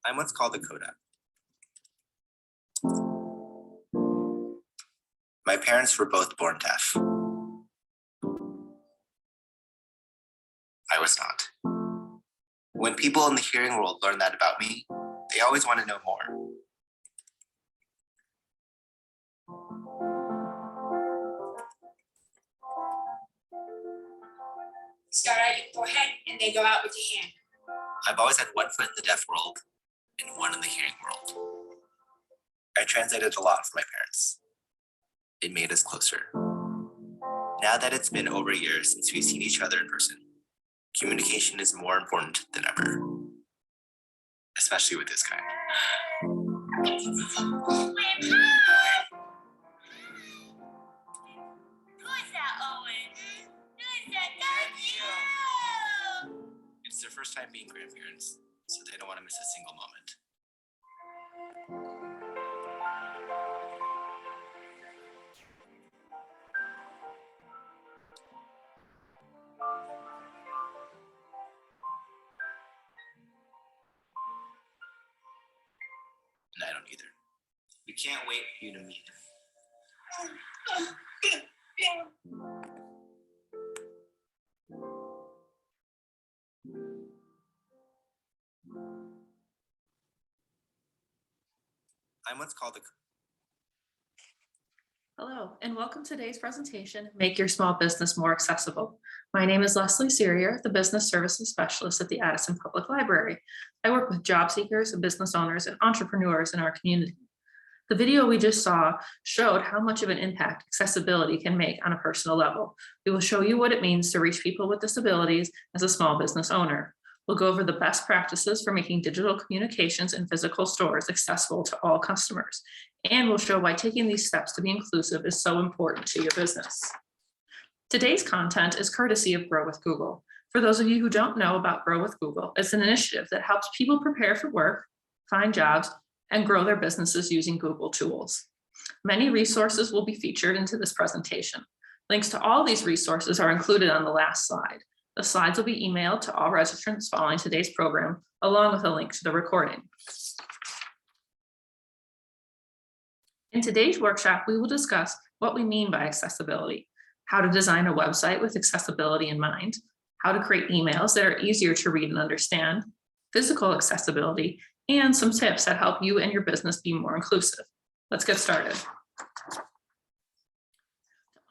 I'm what's called a coda. My parents were both born deaf. I was not. When people in the hearing world learn that about me, they always want to know more. Start out your forehead and then go out with your hand. I've always had one foot in the deaf world and one in the hearing world. I translated a lot for my parents. It made us closer. Now that it's been over a year since we've seen each other in person, communication is more important than ever, especially with this kind. Who is that, Owen? Who is that? That's you! It's their first time being grandparents, so they don't want to miss a single moment. And I don't either. We can't wait for you to meet him. I'm what's called a... Hello, and welcome to today's presentation, Make Your Small Business More Accessible. My name is Leslie Serrier, the Business Services Specialist at the Addison Public Library. I work with job seekers and business owners and entrepreneurs in our community. The video we just saw showed how much of an impact accessibility can make on a personal level. We will show you what it means to reach people with disabilities as a small business owner. We'll go over the best practices for making digital communications in physical stores accessible to all customers. And we'll show why taking these steps to be inclusive is so important to your business. Today's content is courtesy of Grow with Google. For those of you who don't know about Grow with Google, it's an initiative that helps people prepare for work, find jobs, and grow their businesses using Google tools. Many resources will be featured into this presentation. Links to all these resources are included on the last slide. The slides will be emailed to all registrants following today's program, along with a link to the recording. In today's workshop, we will discuss what we mean by accessibility, how to design a website with accessibility in mind, how to create emails that are easier to read and understand, physical accessibility, and some tips that help you and your business be more inclusive. Let's get started.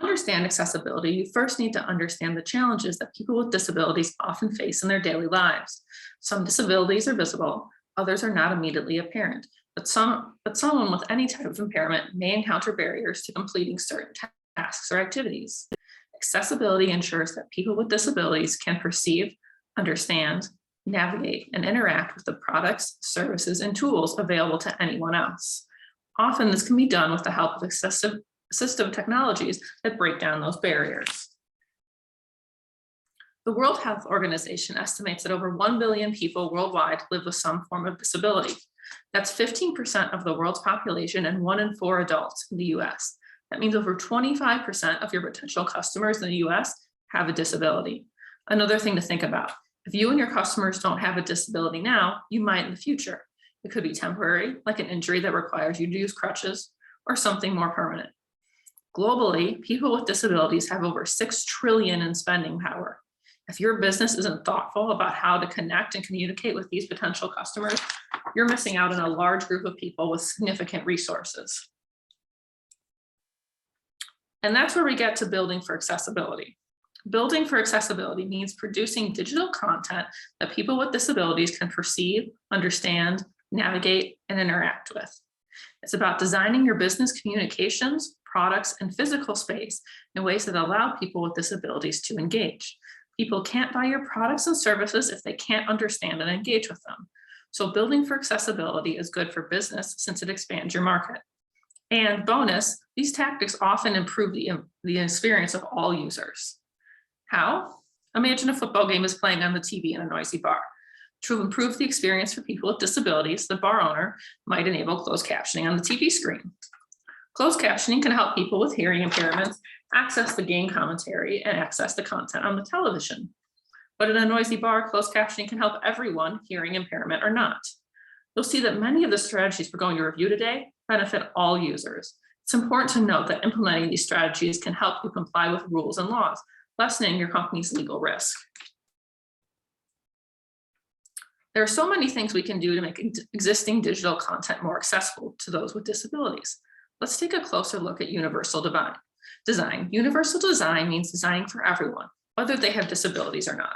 To understand accessibility, you first need to understand the challenges that people with disabilities often face in their daily lives. Some disabilities are visible, others are not immediately apparent, but someone with any type of impairment may encounter barriers to completing certain tasks or activities. Accessibility ensures that people with disabilities can perceive, understand, navigate, and interact with the products, services, and tools available to anyone else. Often this can be done with the help of assistive technologies that break down those barriers. The World Health Organization estimates that over 1 billion people worldwide live with some form of disability. That's 15% of the world's population and 1 in 4 adults in the US. That means over 25% of your potential customers in the US have a disability. Another thing to think about, if you and your customers don't have a disability now, you might in the future. It could be temporary, like an injury that requires you to use crutches, or something more permanent. Globally, people with disabilities have over 6 trillion in spending power. If your business isn't thoughtful about how to connect and communicate with these potential customers, you're missing out on a large group of people with significant resources. And that's where we get to building for accessibility. Building for accessibility means producing digital content that people with disabilities can perceive, understand, navigate, and interact with. It's about designing your business communications, products, and physical space in ways that allow people with disabilities to engage. People can't buy your products and services if they can't understand and engage with them. So building for accessibility is good for business since it expands your market. And bonus, these tactics often improve the experience of all users. How? Imagine a football game is playing on the TV in a noisy bar. To improve the experience for people with disabilities, the bar owner might enable closed captioning on the TV screen. Closed captioning can help people with hearing impairments access the game commentary and access the content on the television. But in a noisy bar, closed captioning can help everyone, hearing impairment or not. You'll see that many of the strategies we're going to review today benefit all users. It's important to note that implementing these strategies can help you comply with rules and laws, lessening your company's legal risk. There are so many things we can do to make existing digital content more accessible to those with disabilities. Let's take a closer look at universal design. Universal design means designing for everyone, whether they have disabilities or not.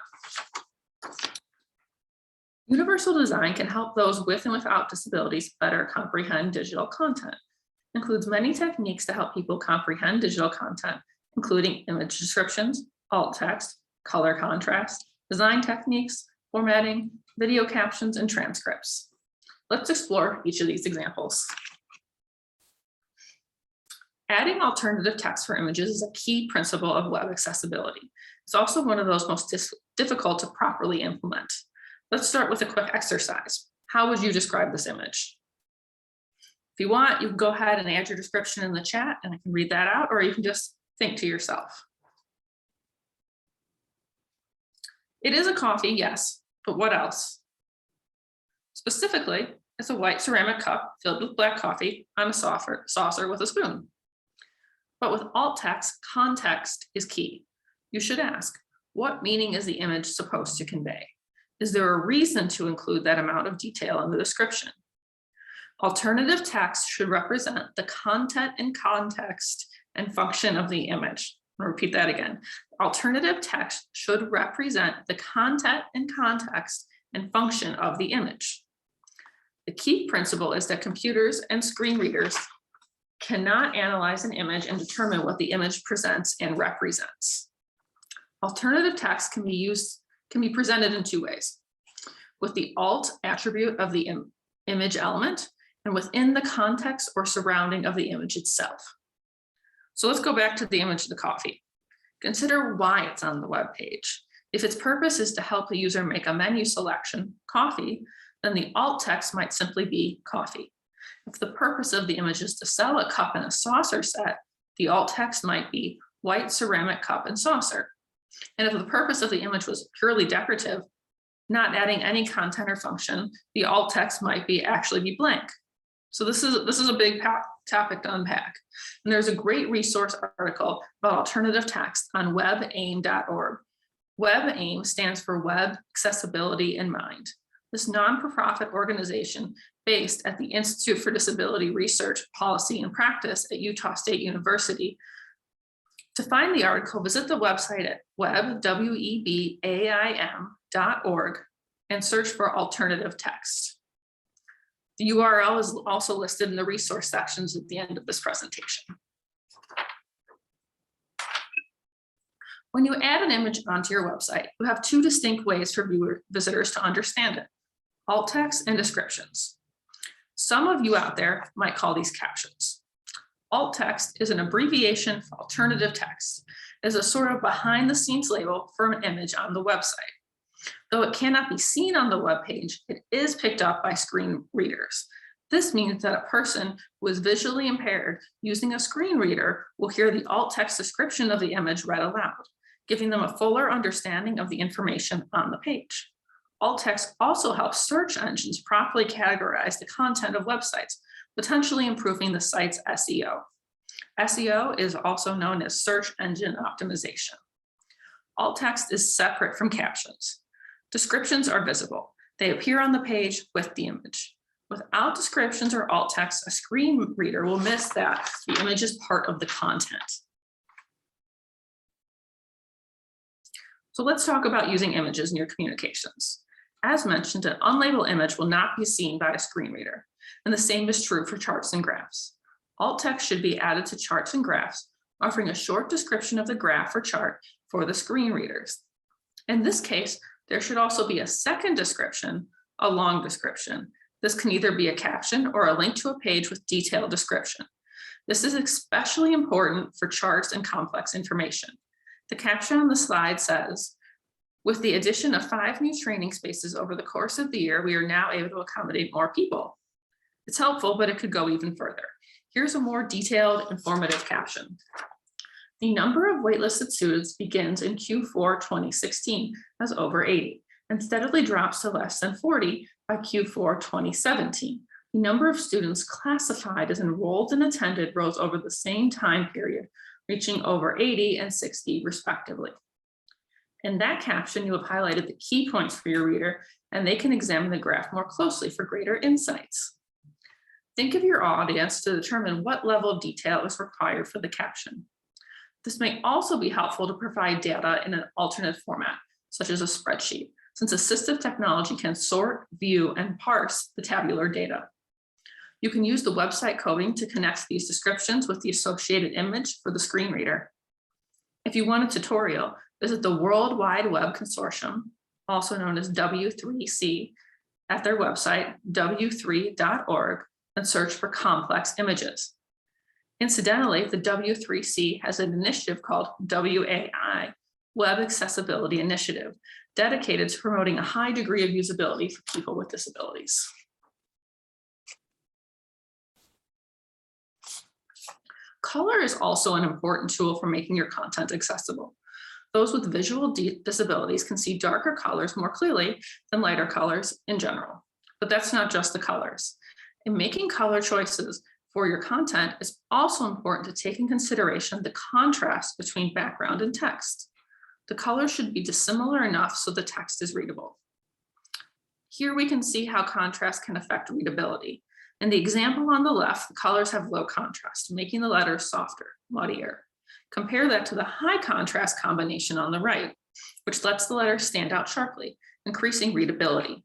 Universal design can help those with and without disabilities better comprehend digital content. It includes many techniques to help people comprehend digital content, including image descriptions, alt text, color contrast, design techniques, formatting, video captions, and transcripts. Let's explore each of these examples. Adding alternative text for images is a key principle of web accessibility. It's also one of those most difficult to properly implement. Let's start with a quick exercise. How would you describe this image? If you want, you can go ahead and add your description in the chat and I can read that out, or you can just think to yourself. It is a coffee, yes, but what else? Specifically, it's a white ceramic cup filled with black coffee on a saucer with a spoon. But with alt text, context is key. You should ask, what meaning is the image supposed to convey? Is there a reason to include that amount of detail in the description? Alternative text should represent the content and context and function of the image. I'll repeat that again. Alternative text should represent the content and context and function of the image. The key principle is that computers and screen readers cannot analyze an image and determine what the image presents and represents. Alternative text can be presented in two ways: with the alt attribute of the image element and within the context or surrounding of the image itself. So let's go back to the image of the coffee. Consider why it's on the web page. If its purpose is to help a user make a menu selection, coffee, then the alt text might simply be coffee. If the purpose of the image is to sell a cup and a saucer set, the alt text might be white ceramic cup and saucer. And if the purpose of the image was purely decorative, not adding any content or function, the alt text might actually be blank. So this is a big topic to unpack. And there's a great resource article about alternative text on webaim.org. WebAIM stands for Web Accessibility in Mind. This non-profit organization based at the Institute for Disability Research, Policy, and Practice at Utah State University. To find the article, visit the website at webaim.org and search for alternative text. The URL is also listed in the resource sections at the end of this presentation. When you add an image onto your website, you have two distinct ways for visitors to understand it: alt text and descriptions. Some of you out there might call these captions. Alt text is an abbreviation for alternative text. It is a sort of behind the scenes label for an image on the website. Though it cannot be seen on the web page, it is picked up by screen readers. This means that a person who is visually impaired using a screen reader will hear the alt text description of the image read aloud, giving them a fuller understanding of the information on the page. Alt text also helps search engines properly categorize the content of websites, potentially improving the site's SEO. SEO is also known as search engine optimization. Alt text is separate from captions. Descriptions are visible. They appear on the page with the image. Without descriptions or alt text, a screen reader will miss that the image is part of the content. So let's talk about using images in your communications. As mentioned, an unlabeled image will not be seen by a screen reader, and the same is true for charts and graphs. Alt text should be added to charts and graphs, offering a short description of the graph or chart for the screen readers. In this case, there should also be a second description, a long description. This can either be a caption or a link to a page with detailed description. This is especially important for charts and complex information. The caption on the slide says, "With the addition of 5 new training spaces over the course of the year, we are now able to accommodate more people." It's helpful, but it could go even further. Here's a more detailed, informative caption. The number of waitlisted students begins in Q4 2016 as over 80 and steadily drops to less than 40 By Q4 2017, the number of students classified as enrolled and attended rose over the same time period, reaching over 80 and 60 respectively. In that caption, you have highlighted the key points for your reader, and they can examine the graph more closely for greater insights. Think of your audience to determine what level of detail is required for the caption. This may also be helpful to provide data in an alternate format, such as a spreadsheet, since assistive technology can sort, view, and parse the tabular data. You can use the website coding to connect these descriptions with the associated image for the screen reader. If you want a tutorial, visit the World Wide Web Consortium, also known as W3C, at their website, w3.org, and search for complex images. Incidentally, the W3C has an initiative called WAI, Web Accessibility Initiative, dedicated to promoting a high degree of usability for people with disabilities. Color is also an important tool for making your content accessible. Those with visual disabilities can see darker colors more clearly than lighter colors in general. But that's not just the colors. In making color choices for your content, it's also important to take in consideration the contrast between background and text. The colors should be dissimilar enough so the text is readable. Here we can see how contrast can affect readability. In the example on the left, the colors have low contrast, making the letters softer, muddier. Compare that to the high contrast combination on the right, which lets the letters stand out sharply, increasing readability.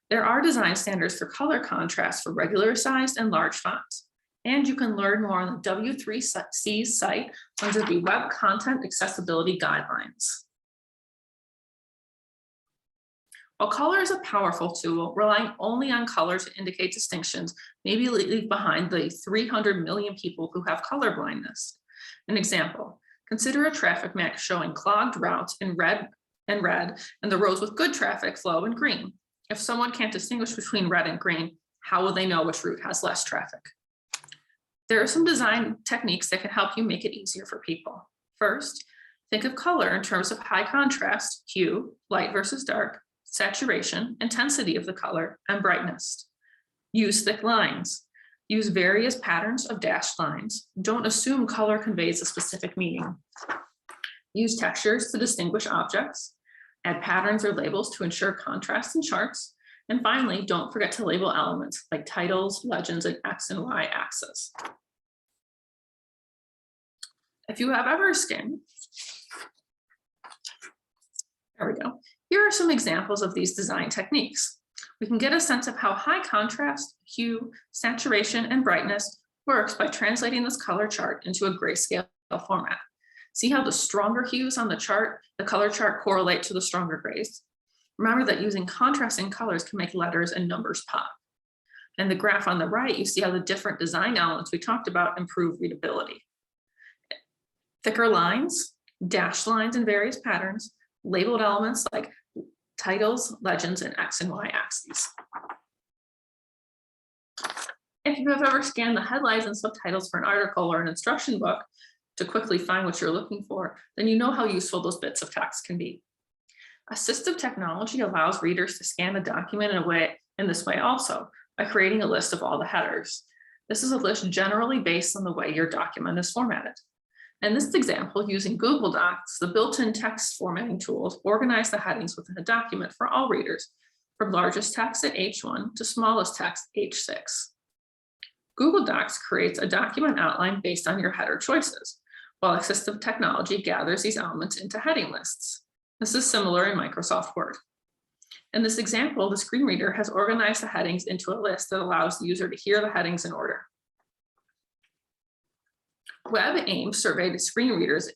There are design standards for color contrast for regular sized and large fonts. And you can learn more on the W3C's site under the Web Content Accessibility Guidelines. While color is a powerful tool, relying only on color to indicate distinctions maybe leave behind the 300 million people who have color blindness. An example, consider a traffic map showing clogged routes in red and the roads with good traffic flow in green. If someone can't distinguish between red and green, how will they know which route has less traffic? There are some design techniques that can help you make it easier for people. First, think of color in terms of high contrast, hue, light versus dark, saturation, intensity of the color, and brightness. Use thick lines. Use various patterns of dashed lines. Don't assume color conveys a specific meaning. Use textures to distinguish objects. Add patterns or labels to ensure contrast in charts. And finally, don't forget to label elements like titles, legends, and X and Y axis. If you have ever skimmed, there we go. Here are some examples of these design techniques. We can get a sense of how high contrast, hue, saturation, and brightness works by translating this color chart into a grayscale format. See how the stronger hues on the color chart correlate to the stronger grays? Remember that using contrasting colors can make letters and numbers pop. In the graph on the right, you see how the different design elements we talked about improve readability. Thicker lines, dashed lines in various patterns, labeled elements like titles, legends, and X and Y axes. If you have ever scanned the headlines and subtitles for an article or an instruction book to quickly find what you're looking for, then you know how useful those bits of text can be. Assistive technology allows readers to scan a document in this way also, by creating a list of all the headers. This is a list generally based on the way your document is formatted. In this example, using Google Docs, the built-in text formatting tools organize the headings within a document for all readers, from largest text at H1 to smallest text H6. Google Docs creates a document outline based on your header choices, while assistive technology gathers these elements into heading lists. This is similar in Microsoft Word. In this example, the screen reader has organized the headings into a list that allows the user to hear the headings in order. WebAIM surveyed screen readers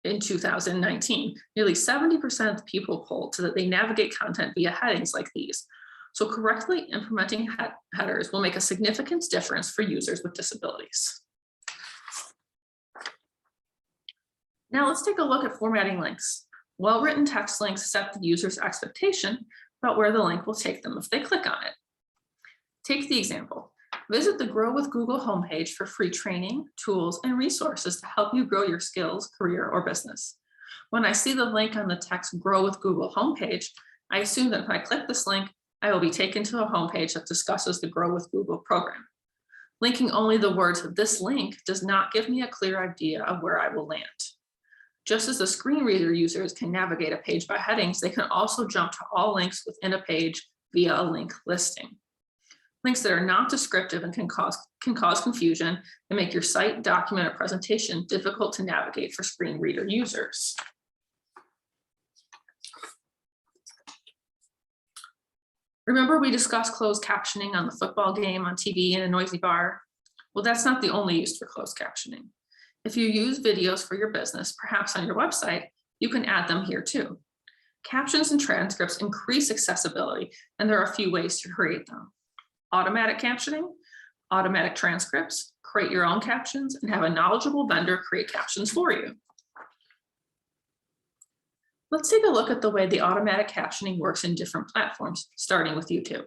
in 2019. Nearly 70% of the people polled said that they navigate content via headings like these. So correctly implementing headers will make a significant difference for users with disabilities. Now let's take a look at formatting links. Well-written text links set the user's expectation about where the link will take them if they click on it. Take the example. Visit the Grow with Google homepage for free training, tools, and resources to help you grow your skills, career, or business. When I see the link on the text Grow with Google homepage, I assume that if I click this link, I will be taken to a homepage that discusses the Grow with Google program. Linking only the words of this link does not give me a clear idea of where I will land. Just as the screen reader users can navigate a page by headings, they can also jump to all links within a page via a link listing. Links that are not descriptive and can cause confusion and make your site, document, or presentation difficult to navigate for screen reader users. Remember we discussed closed captioning on the football game on TV in a noisy bar? Well, that's not the only use for closed captioning. If you use videos for your business, perhaps on your website, you can add them here too. Captions and transcripts increase accessibility, and there are a few ways to create them. Automatic captioning, automatic transcripts, create your own captions, and have a knowledgeable vendor create captions for you. Let's take a look at the way the automatic captioning works in different platforms, starting with YouTube.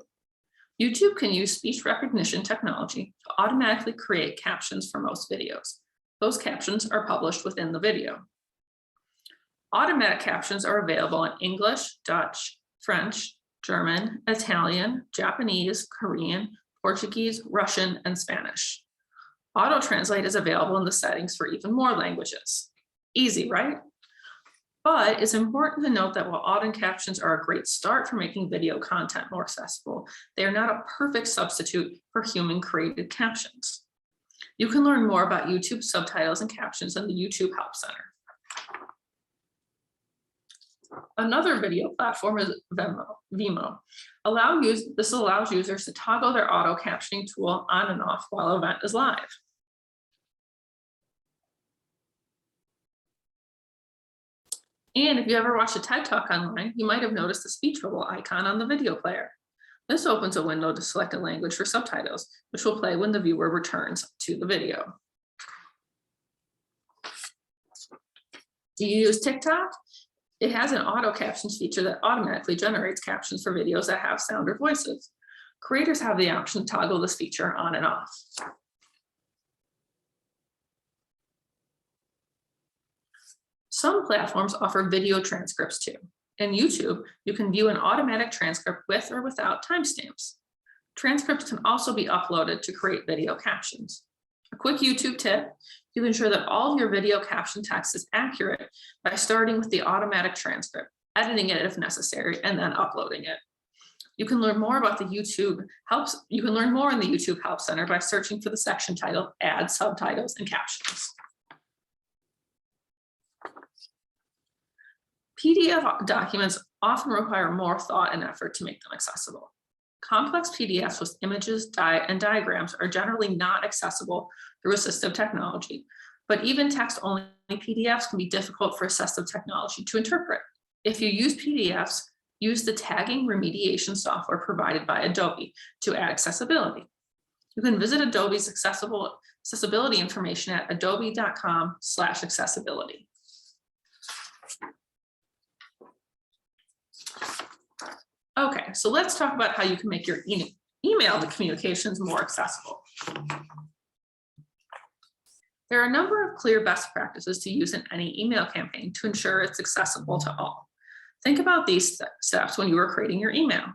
YouTube can use speech recognition technology to automatically create captions for most videos. Those captions are published within the video. Automatic captions are available in English, Dutch, French, German, Italian, Japanese, Korean, Portuguese, Russian, and Spanish. Auto-translate is available in the settings for even more languages. Easy, right? But it's important to note that while auto captions are a great start for making video content more accessible, they are not a perfect substitute for human-created captions. You can learn more about YouTube subtitles and captions in the YouTube Help Center. Another video platform is Vimeo. This allows users to toggle their auto captioning tool on and off while an event is live. And if you ever watched a TED Talk online, you might have noticed the speech bubble icon on the video player. This opens a window to select a language for subtitles, which will play when the viewer returns to the video. Do you use TikTok? It has an auto captions feature that automatically generates captions for videos that have sound or voices. Creators have the option to toggle this feature on and off. Some platforms offer video transcripts too. In YouTube, you can view an automatic transcript with or without timestamps. Transcripts can also be uploaded to create video captions. A quick YouTube tip, you can ensure that all of your video caption text is accurate by starting with the automatic transcript, editing it if necessary, and then uploading it. You can learn more about the YouTube helps. You can learn more in the YouTube Help Center by searching for the section titled Add Subtitles and Captions. PDF documents often require more thought and effort to make them accessible. Complex PDFs with images and diagrams are generally not accessible through assistive technology, but even text-only PDFs can be difficult for assistive technology to interpret. If you use PDFs, use the tagging remediation software provided by Adobe to add accessibility. You can visit Adobe's accessibility information at adobe.com/accessibility. Okay, so let's talk about how you can make your email communications more accessible. There are a number of clear best practices to use in any email campaign to ensure it's accessible to all. Think about these steps when you are creating your email.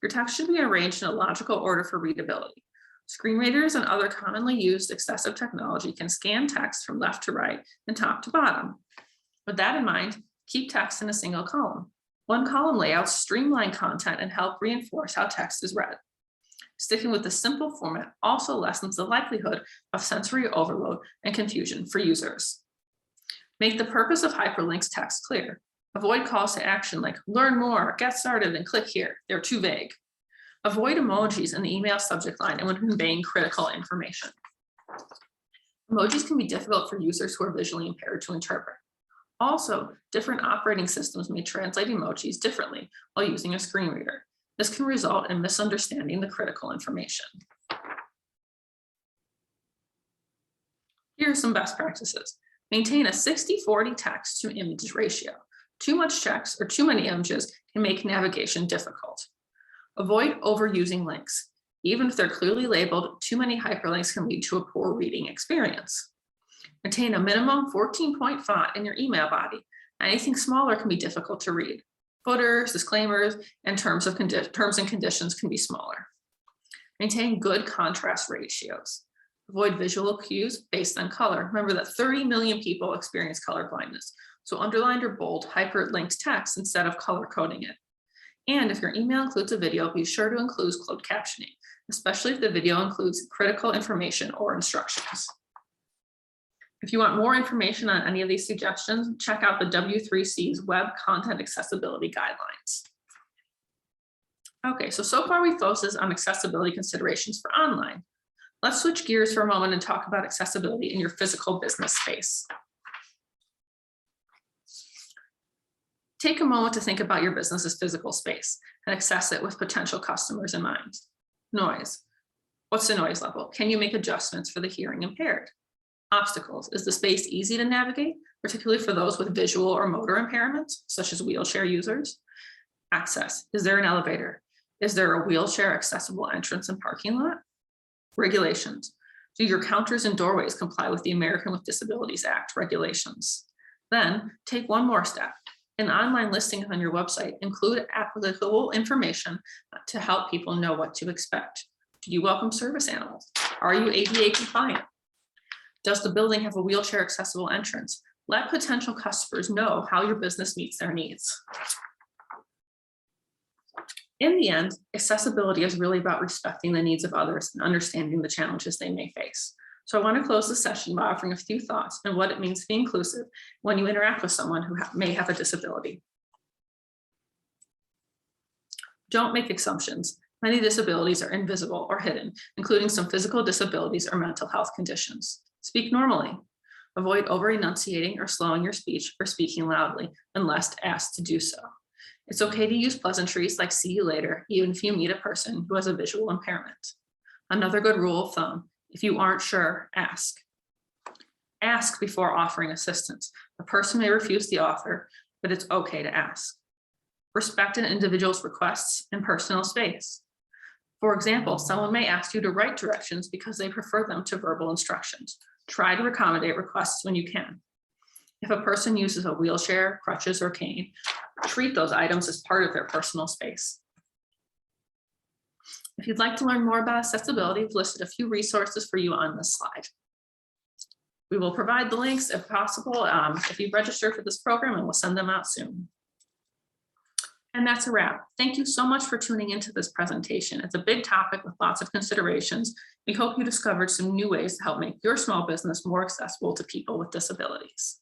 Your text should be arranged in a logical order for readability. Screen readers and other commonly used accessible technology can scan text from left to right and top to bottom. With that in mind, keep text in a single column. One column layouts streamline content and help reinforce how text is read. Sticking with the simple format also lessens the likelihood of sensory overload and confusion for users. Make the purpose of hyperlinks text clear. Avoid calls to action like learn more, get started, and click here. They're too vague. Avoid emojis in the email subject line and when conveying critical information. Emojis can be difficult for users who are visually impaired to interpret. Also, different operating systems may translate emojis differently while using a screen reader. This can result in misunderstanding the critical information. Here are some best practices. Maintain a 60-40 text to image ratio. Too much text or too many images can make navigation difficult. Avoid overusing links. Even if they're clearly labeled, too many hyperlinks can lead to a poor reading experience. Maintain a minimum 14-point font in your email body. Anything smaller can be difficult to read. Footers, disclaimers, and terms and conditions can be smaller. Maintain good contrast ratios. Avoid visual cues based on color. Remember that 30 million people experience color blindness. So underlined or bold hyperlinked text instead of color coding it. And if your email includes a video, be sure to include closed captioning, especially if the video includes critical information or instructions. If you want more information on any of these suggestions, check out the W3C's Web Content Accessibility Guidelines. Okay, so far we focused on accessibility considerations for online. Let's switch gears for a moment and talk about accessibility in your physical business space. Take a moment to think about your business's physical space and access it with potential customers in mind. Noise. What's the noise level? Can you make adjustments for the hearing impaired? Obstacles. Is the space easy to navigate, particularly for those with visual or motor impairments, such as wheelchair users? Access. Is there an elevator? Is there a wheelchair accessible entrance and parking lot? Regulations. Do your counters and doorways comply with the American with Disabilities Act regulations? Then take one more step. In online listings on your website, include applicable information to help people know what to expect. Do you welcome service animals? Are you ADA compliant? Does the building have a wheelchair accessible entrance? Let potential customers know how your business meets their needs. In the end, accessibility is really about respecting the needs of others and understanding the challenges they may face. So I want to close the session by offering a few thoughts on what it means to be inclusive when you interact with someone who may have a disability. Don't make assumptions. Many disabilities are invisible or hidden, including some physical disabilities or mental health conditions. Speak normally. Avoid over-enunciating or slowing your speech or speaking loudly unless asked to do so. It's okay to use pleasantries like "see you later," even if you meet a person who has a visual impairment. Another good rule of thumb: if you aren't sure, ask. Ask before offering assistance. A person may refuse the offer, but it's okay to ask. Respect an individual's requests and personal space. For example, someone may ask you to write directions because they prefer them to verbal instructions. Try to accommodate requests when you can. If a person uses a wheelchair, crutches, or cane, treat those items as part of their personal space. If you'd like to learn more about accessibility, I've listed a few resources for you on this slide. We will provide the links if possible if you register for this program, and we'll send them out soon. And that's a wrap. Thank you so much for tuning into this presentation. It's a big topic with lots of considerations. We hope you discovered some new ways to help make your small business more accessible to people with disabilities.